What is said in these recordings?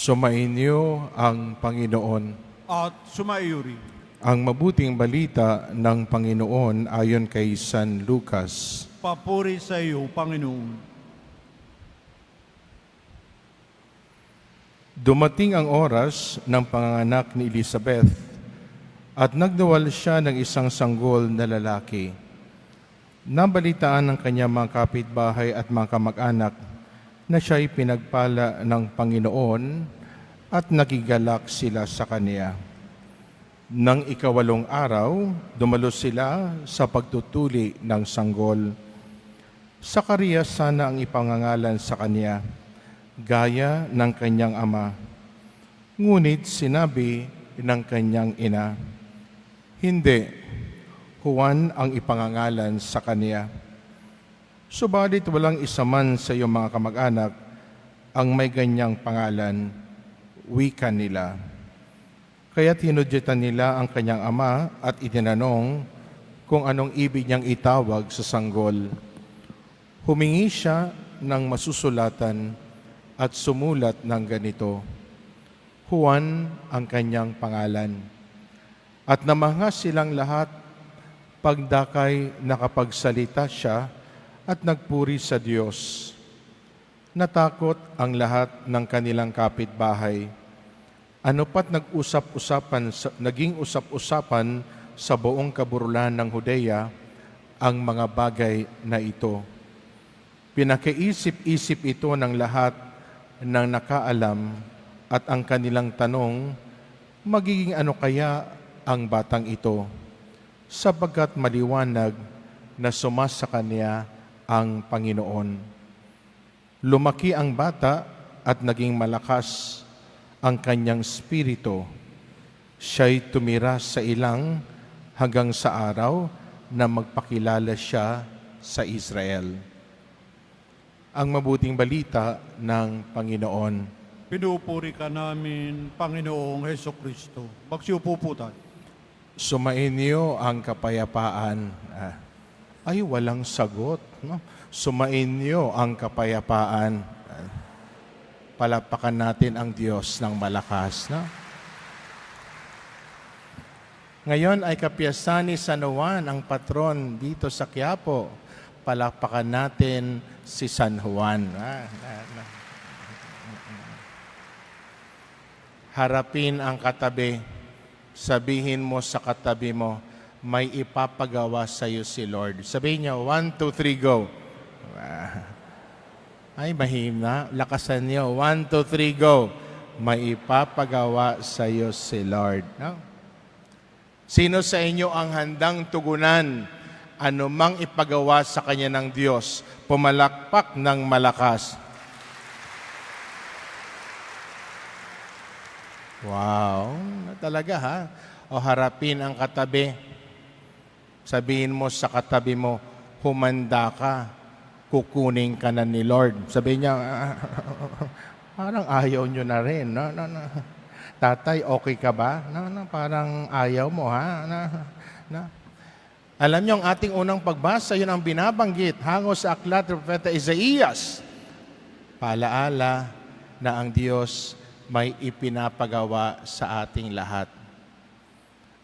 Sumainyo ang Panginoon. At sumaiyo rin. Ang mabuting balita ng Panginoon ayon kay San Lucas. Papuri sa iyo, Panginoon. Dumating ang oras ng panganganak ni Elizabeth at nagdawal siya ng isang sanggol na lalaki. Nabalitaan ng kanyang mga kapitbahay at mga kamag-anak na siya'y pinagpala ng Panginoon at nagigalak sila sa kaniya. Nang ikawalong araw, dumalo sila sa pagtutuli ng sanggol. Zacarias sana ang ipangangalan sa kaniya, gaya ng kanyang ama. Ngunit sinabi ng kanyang ina, hindi, Juan ang ipangangalan sa kaniya. Subalit walang isa man sa iyong mga kamag-anak ang may ganyang pangalan, wika nila. Kaya't hinudyatan nila ang kanyang ama at itinanong kung anong ibig niyang itawag sa sanggol. Humingi siya ng masusulatan at sumulat ng ganito, Juan ang kanyang pangalan. At namangha silang lahat pagdakay nakapagsalita siya at nagpuri sa Diyos. Natakot ang lahat ng kanilang kapitbahay. Ano pat naging usap-usapan sa buong kaburulan ng Judea ang mga bagay na ito. Pinakiisip-isip ito ng lahat ng nakaalam at ang kanilang tanong, magiging ano kaya ang batang ito? Sapagkat maliwanag na sumasa kanya ang Panginoon. Lumaki ang bata at naging malakas ang kanyang spirito. Siya'y tumira sa ilang hanggang sa araw na magpakilala siya sa Israel. Ang mabuting balita ng Panginoon. Pinupuri ka namin, Panginoong Hesukristo. Magsiupo po tayo. Sumainyo ang kapayapaan. Ay, walang sagot. No? Sumainyo ang kapayapaan. Palapakan natin ang Diyos ng malakas. No? Ngayon ay kapiyasan ni San Juan, ang patron dito sa Quiapo. Palapakan natin si San Juan. Harapin ang katabi. Sabihin mo sa katabi mo, may ipapagawa sa iyo si Lord. Sabihin niyo, 1, 2, 3, go. Ay, mahina. Lakasan niyo. 1, 2, 3, go. May ipapagawa sa iyo si Lord. No? Sino sa inyo ang handang tugunan anumang ipagawa sa kanya ng Diyos? Pumalakpak ng malakas. Wow, talaga ha? O harapin ang katabi. Sabihin mo sa katabi mo, humanda ka, kukunin ka na ni Lord. Sabihin niya, parang ayaw nyo na rin. No? Tatay, okay ka ba? Parang ayaw mo ha? Alam niyo, ang ating unang pagbasa, yun ang binabanggit, hango sa aklat ng Propeta Isaías. Paalaala na ang Diyos may ipinapagawa sa ating lahat.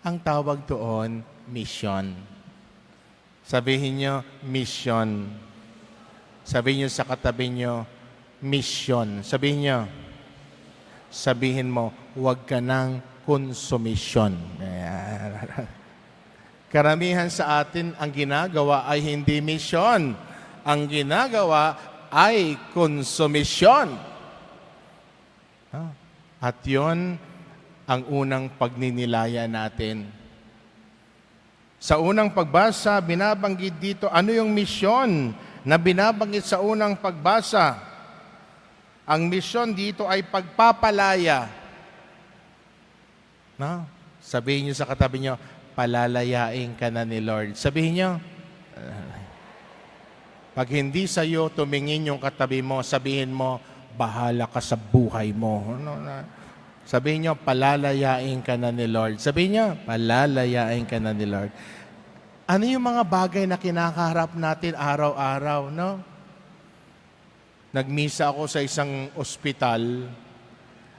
Ang tawag doon, mission. Sabihin nyo, mission. Sabihin nyo sa katabi nyo, mission. Sabihin mo, huwag ka ng konsumisyon. Karamihan sa atin, ang ginagawa ay hindi mission. Ang ginagawa ay konsumisyon. At yon ang unang pagninilaya natin. Sa unang pagbasa, binabanggit dito, ano yung misyon na binabanggit sa unang pagbasa? Ang misyon dito ay pagpapalaya. No? Sabihin niyo sa katabi niyo, palalayain ka na ni Lord. Sabihin niyo, pag hindi sa iyo tumingin yung katabi mo, sabihin mo, bahala ka sa buhay mo. Sabihin niyo, palalayain ka na ni Lord. Sabihin niyo, palalayain ka na ni Lord. Ano yung mga bagay na kinakaharap natin araw-araw, no? Nagmisa ako sa isang ospital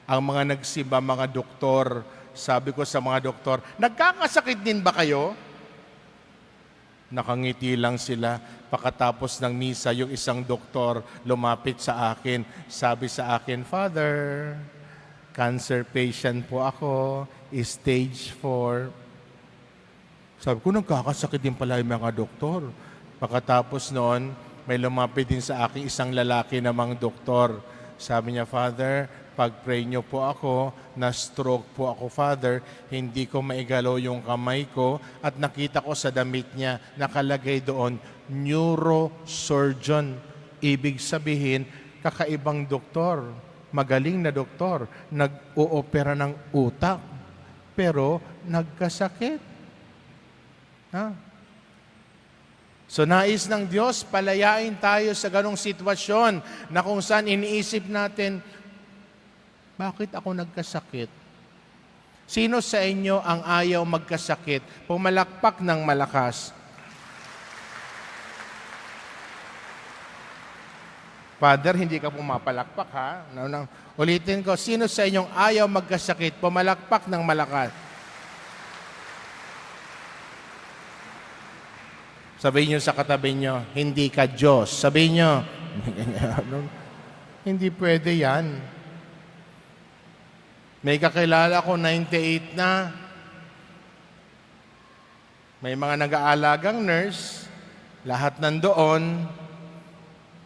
Ang mga nagsimba, mga doktor, sabi ko sa mga doktor, nagkakasakit din ba kayo? Nakangiti lang sila. Pagkatapos ng misa, yung isang doktor lumapit sa akin. Sabi sa akin, Father, cancer patient po ako, stage 4. Sabi ko, nagkakasakit din pala yung mga doktor. Pagkatapos noon, may lumapit din sa akin isang lalaki namang doktor. Sabi niya, Father, pag-pray niyo po ako, na-stroke po ako, Father, hindi ko maigalaw yung kamay ko at nakita ko sa damit niya, nakalagay doon, neurosurgeon. Ibig sabihin, kakaibang doktor, magaling na doktor, nag-oopera ng utak, pero nagkasakit. Ha? So nais ng Diyos, palayain tayo sa ganong sitwasyon na kung saan iniisip natin, bakit ako nagkasakit? Sino sa inyo ang ayaw magkasakit? Pumalakpak ng malakas. Father, hindi ka pumapalakpak ha? Ulitin ko, sino sa inyong ayaw magkasakit? Pumalakpak ng malakas. Sabihin nyo sa katabi nyo, hindi ka Diyos. Sabihin nyo, hindi pwede yan. May kakilala ko, 98 na. May mga nag-aalagang nurse, lahat nandoon,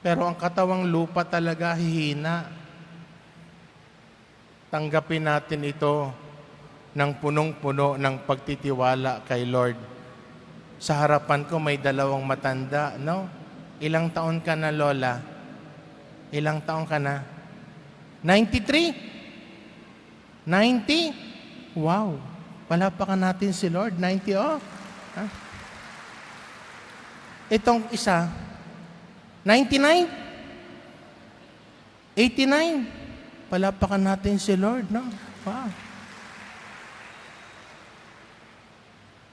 pero ang katawang lupa talaga hihina. Tanggapin natin ito ng punong-puno ng pagtitiwala kay Lord. Sa harapan ko may dalawang matanda, no? Ilang taon ka na, Lola? Ilang taon ka na? 93? 90? Wow! Palapakan natin si Lord. 90, oh. Ha? Itong isa, 99? 89? Palapakan natin si Lord, no? Wow!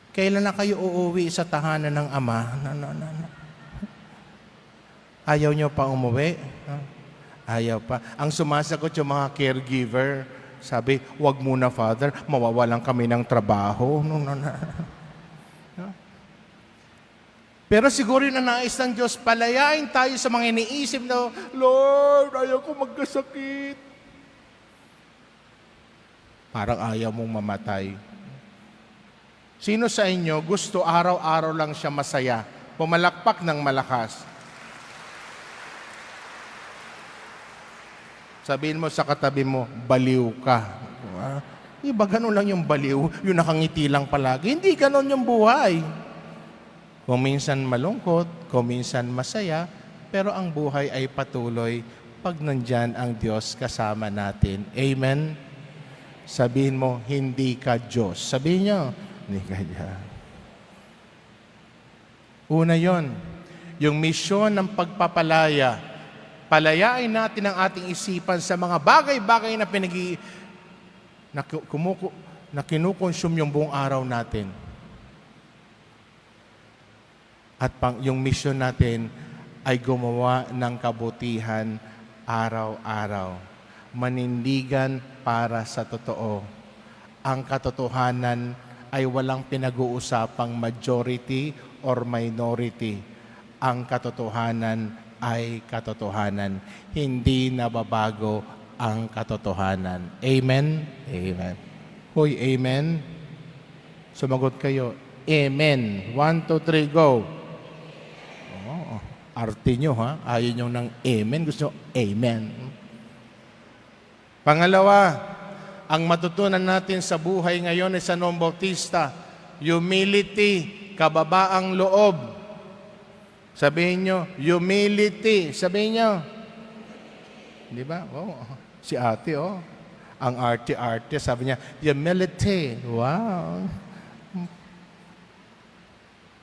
Kailan na kayo uuwi sa tahanan ng Ama? Ayaw nyo pa umuwi? Ayaw pa. Ang sumasagot yung mga caregiver, sabi, wag muna, Father, mawawalan kami ng trabaho. Pero siguro na nais ng Diyos, palayain tayo sa mga iniisip na, Lord, ayaw ko magkasakit. Parang ayaw mong mamatay. Sino sa inyo gusto araw-araw lang siya masaya? Pumalakpak ng malakas. Sabihin mo sa katabi mo, baliw ka. Iba ganun lang yung baliw, yung nakangiti lang palagi. Hindi ganun yung buhay. Kung minsan malungkot, kung minsan masaya, pero ang buhay ay patuloy pag nandyan ang Diyos kasama natin. Amen? Sabihin mo, hindi ka Diyos. Sabihin nyo, hindi ka Diyos. Una yon, yung misyon ng pagpapalaya. Palayain natin ang ating isipan sa mga bagay-bagay na kinukonsume yung buong araw natin. At yung mission natin ay gumawa ng kabutihan araw-araw. Manindigan para sa totoo. Ang katotohanan ay walang pinag-uusapang majority or minority. Ang katotohanan ay katotohanan. Hindi nababago ang katotohanan. Amen? Amen. Hoy, amen? Sumagot kayo. Amen. 1, 2, 3, go. Oh, arte nyo, ha? Ayaw nyo ng amen. Gusto nyo, amen. Pangalawa, ang matutunan natin sa buhay ngayon ni San Juan Bautista, humility, kababaang loob. Sabihin nyo, humility. Sabihin nyo. Di ba? Oh, si ate, oh. Ang arte-arte, sabi niya, humility. Wow.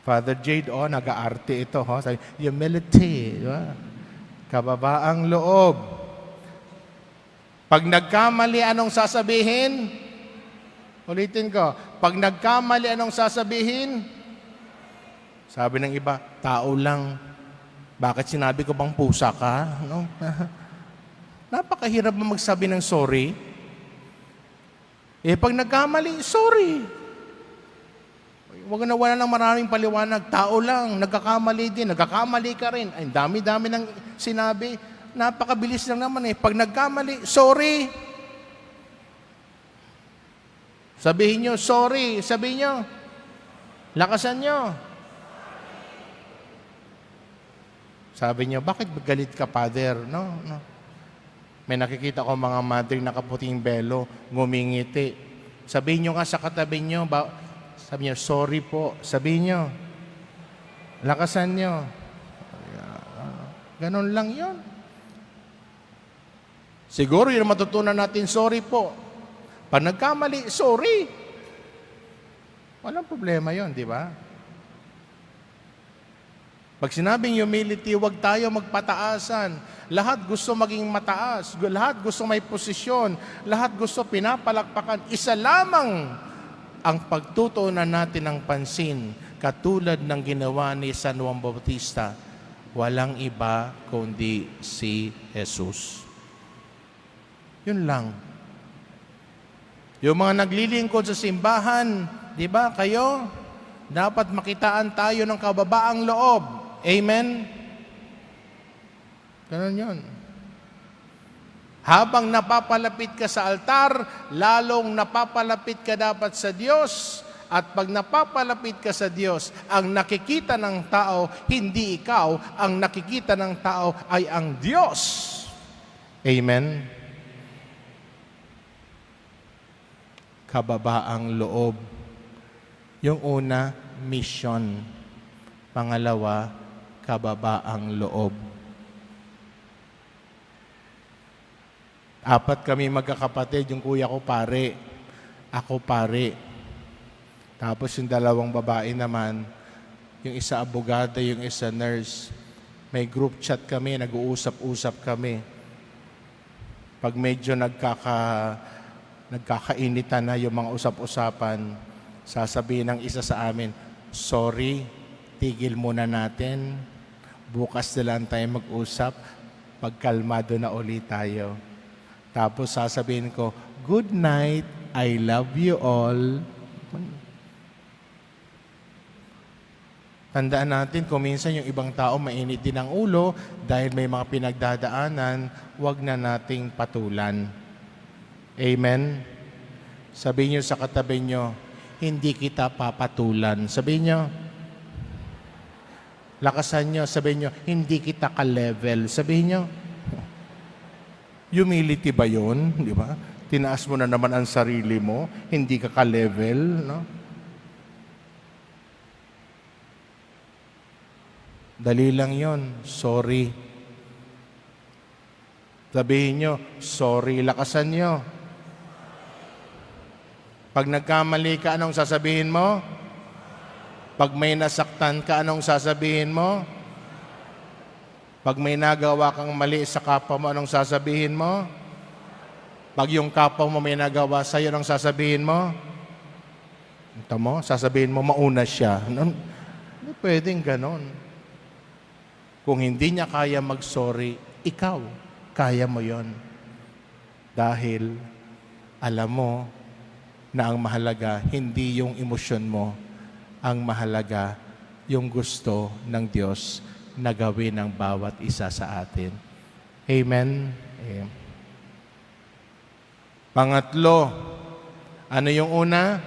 Father Jade, oh, nag-aarte ito. Oh. Sabi, humility. Wow. Kababaang loob. Pag nagkamali, anong sasabihin? Ulitin ko. Pag nagkamali, anong sasabihin? Sabi ng iba, tao lang. Bakit sinabi ko bang pusa ka? No? Napakahirap magsabi ng sorry. Pag nagkamali, sorry. Huwag na wala ng maraming paliwanag. Tao lang, nagkakamali din, nagkakamali ka rin. Ay, dami-dami ng sinabi. Napakabilis lang naman Pag nagkamali, sorry. Sabihin nyo, sorry. Sabihin nyo. Lakasan nyo. Sabi nyo, bakit galit ka, Father? No. May nakikita ko mga mother nakaputing belo, ngumingiti. Sabihin nyo nga sa katabi nyo, sabi nyo, sorry po. Sabihin nyo. Lakasan nyo. Ganon lang yon. Siguro yun matutunan natin, sorry po. Pag nagkamali, sorry. Walang problema yon, di ba? Pag sinabing humility, huwag tayo magpataasan. Lahat gusto maging mataas. Lahat gusto may posisyon. Lahat gusto pinapalakpakan. Isa lamang ang pagtutuunan natin ng pansin, katulad ng ginawa ni San Juan Bautista, walang iba kundi si Jesus. Yun lang. Yung mga naglilingkod sa simbahan, di ba, kayo, dapat makitaan tayo ng kababaang loob. Amen? Ganun yun. Habang napapalapit ka sa altar, lalong napapalapit ka dapat sa Diyos. At pag napapalapit ka sa Diyos, ang nakikita ng tao, hindi ikaw. Ang nakikita ng tao ay ang Diyos. Amen? Kababaang loob. Yung una, mission. Pangalawa, kababaang loob. 4 kami magkakapatid, yung kuya ko pare, ako pare. Tapos yung 2 babae naman, yung isa abogada, yung isa nurse. May group chat kami, nag-uusap-usap kami. Pag medyo nagkakainitan na yung mga usap-usapan, sasabihin ng isa sa amin, sorry, tigil muna natin. Bukas na lang tayo mag-usap. Pagkalmado na ulit tayo. Tapos sasabihin ko, good night, I love you all. Tandaan natin, kung minsan yung ibang tao mainit din ang ulo dahil may mga pinagdadaanan, wag na nating patulan. Amen? Sabihin nyo sa katabi nyo, hindi kita papatulan. Sabihin nyo, lakasan nyo, sabihin nyo, hindi kita ka-level. Sabihin nyo, humility ba yun? Di ba? Tinaas mo na naman ang sarili mo, hindi ka ka-level, no? Dali lang yon. Sorry. Sabihin nyo, sorry. Lakasan nyo. Pag nagkamali ka, anong sasabihin mo? Pag may nasaktan ka, anong sasabihin mo? Pag may nagawa kang mali sa kapwa mo, anong sasabihin mo? Pag yung kapwa mo may nagawa sa'yo, anong sasabihin mo? Ito mo, sasabihin mo, mauna siya. Hindi pwedeng ganon. Kung hindi niya kaya mag-sorry, ikaw, kaya mo yon. Dahil alam mo na ang mahalaga, hindi yung emosyon mo. Ang mahalaga, yung gusto ng Diyos na gawin ng bawat isa sa atin. Amen? Amen. Pangatlo, ano yung una?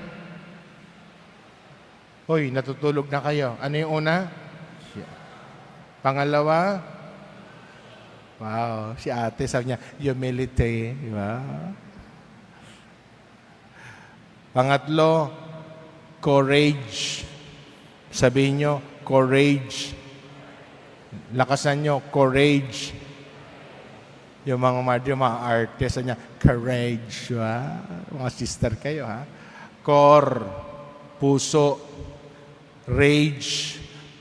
Hoy, natutulog na kayo. Ano yung una? Pangalawa? Wow, si ate sabi niya, humility. Di ba? Pangatlo, courage. Sabihin nyo, courage. Lakasan nyo, courage. Yung mga madre, mga artist, niya, courage. Ha? Mga sister kayo, ha? Core, puso. Rage,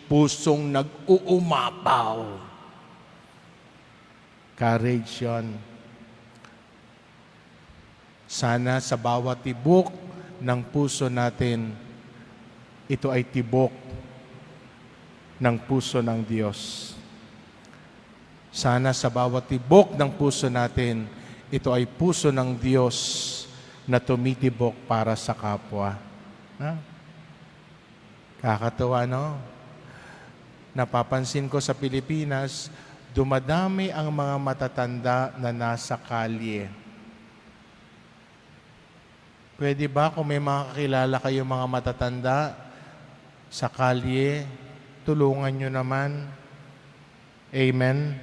pusong nag-uumapaw. Courage yun. Sana sa bawat tibok ng puso natin, ito ay tibok ng puso ng Diyos. Sana sa bawat tibok ng puso natin, ito ay puso ng Diyos na tumitibok para sa kapwa. Na? Kakatuwa, no? Napapansin ko sa Pilipinas, dumadami ang mga matatanda na nasa kalye. Pwede ba kung may mga kakilala kayo mga matatanda sa kalye, tulungan nyo naman. Amen?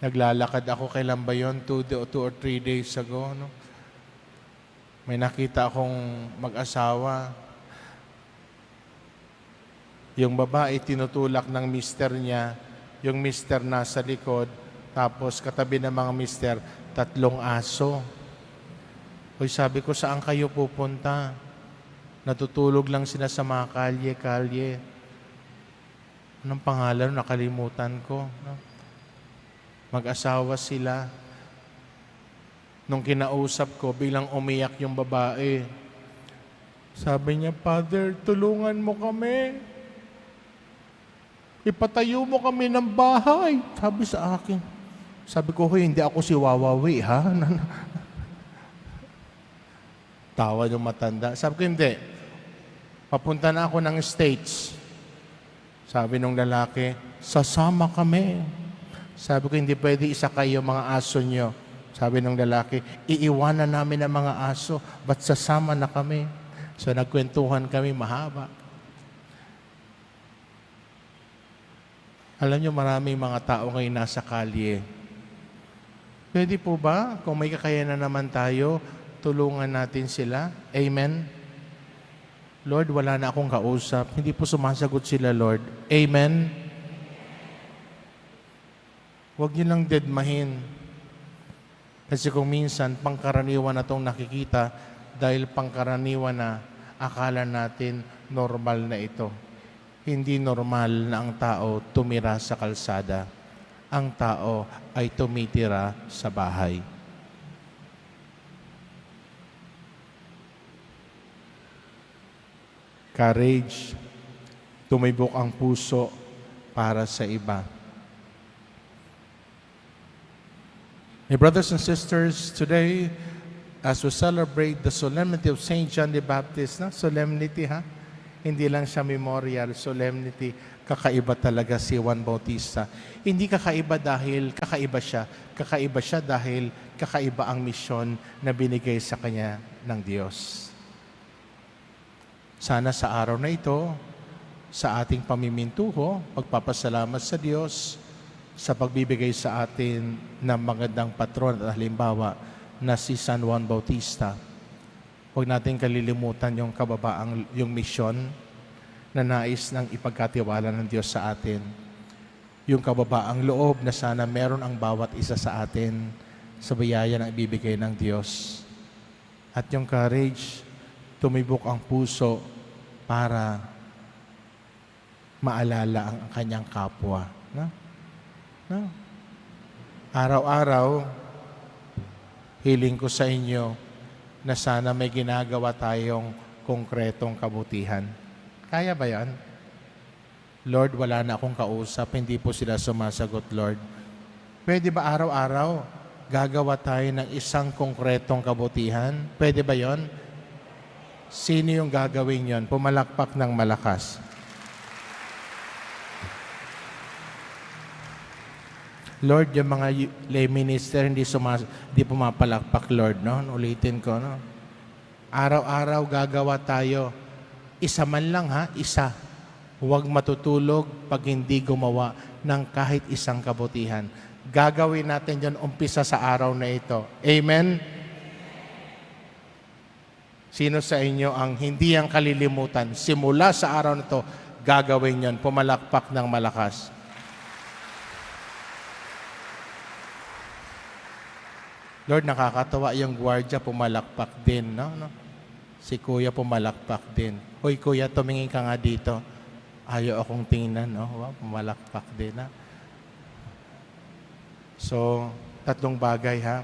Naglalakad ako, kailan ba yun? 2 or 3 days ago. No? May nakita akong mag-asawa. Yung babae tinutulak ng mister niya, yung mister nasa likod, tapos katabi ng mga mister, 3 aso. Hoy, sabi ko, saan kayo pupunta? Natutulog lang sila sa mga kalye-kalye. Anong pangalan? Nakalimutan ko. No? Mag-asawa sila. Nung kinausap ko, bilang umiyak yung babae. Sabi niya, Father, tulungan mo kami. Ipatayo mo kami ng bahay. Sabi sa akin. Sabi ko, hoy, hindi ako si Wawawi, ha? Tawa yung matanda. Sabi ko, hindi. Papunta na ako ng States. Sabi nung lalaki, sasama kami. Sabi ko, hindi pwede isakay yung mga aso nyo. Sabi ng lalaki, iiwanan namin ang mga aso, ba't sasama na kami? So nagkwentuhan kami mahaba. Alam nyo, maraming mga tao ngayon nasa kalye. Pwede po ba, kung may kakayanan naman tayo, tulungan natin sila? Amen? Lord, wala na akong kausap. Hindi po sumasagot sila, Lord. Amen? Huwag niyo lang dedmahin. Kasi kung minsan, pangkaraniwan na itong nakikita dahil pangkaraniwan na akala natin normal na ito. Hindi normal na ang tao tumira sa kalsada. Ang tao ay tumitira sa bahay. Courage, tumibok ang puso para sa iba. My brothers and sisters, today, as we celebrate the solemnity of Saint John the Baptist, na solemnity ha? Hindi lang siya memorial, solemnity. Kakaiba talaga si Juan Bautista. Hindi kakaiba dahil kakaiba siya. Kakaiba siya dahil kakaiba ang misyon na binigay sa kanya ng Diyos. Sana sa araw na ito, sa ating pamimintuho, pagpapasalamat sa Diyos sa pagbibigay sa atin ng magandang patron at halimbawa na si San Juan Bautista. Huwag natin kalilimutan yung kababaang, yung misyon na nais ng ipagkatiwala ng Diyos sa atin. Yung kababaang loob na sana meron ang bawat isa sa atin sa biyaya na ibibigay ng Diyos. At yung courage, tumibok ang puso para maalala ang kanyang kapwa. No? No? Araw-araw, hiling ko sa inyo na sana may ginagawa tayong konkretong kabutihan. Kaya ba yan? Lord, wala na akong kausap, hindi po sila sumasagot, Lord. Pwede ba araw-araw gagawa tayo ng isang konkretong kabutihan? Pwede ba yon? Sino yung gagawin yon? Pumalakpak ng malakas. Lord, yung mga lay minister hindi pumapalakpak, Lord, no? Ulitin ko, no? Araw-araw gagawa tayo. Isa man lang, ha? Isa. Huwag matutulog pag hindi gumawa ng kahit isang kabutihan. Gagawin natin yan umpisa sa araw na ito. Amen? Sino sa inyo ang hindi ang kalilimutan? Simula sa araw na ito, gagawin yan. Pumalakpak ng malakas. Lord, nakakatawa yung gwardiya, pumalakpak din, no? Si Kuya pumalakpak din. Hoy, Kuya, tumingin ka nga dito. Ayaw akong tingnan, no? Wow, pumalakpak din, ha? So, 3 bagay, ha?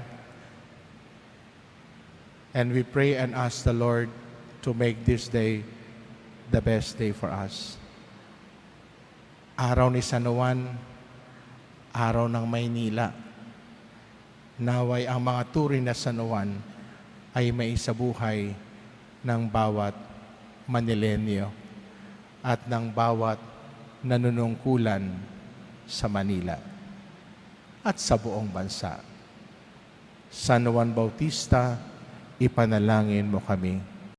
And we pray and ask the Lord to make this day the best day for us. Araw ni San Juan, araw ng Maynila. Naway ang mga turing na San Juan ay maisabuhay ng bawat Manilenyo at ng bawat nanunungkulan sa Manila at sa buong bansa. San Juan Bautista, ipanalangin mo kami.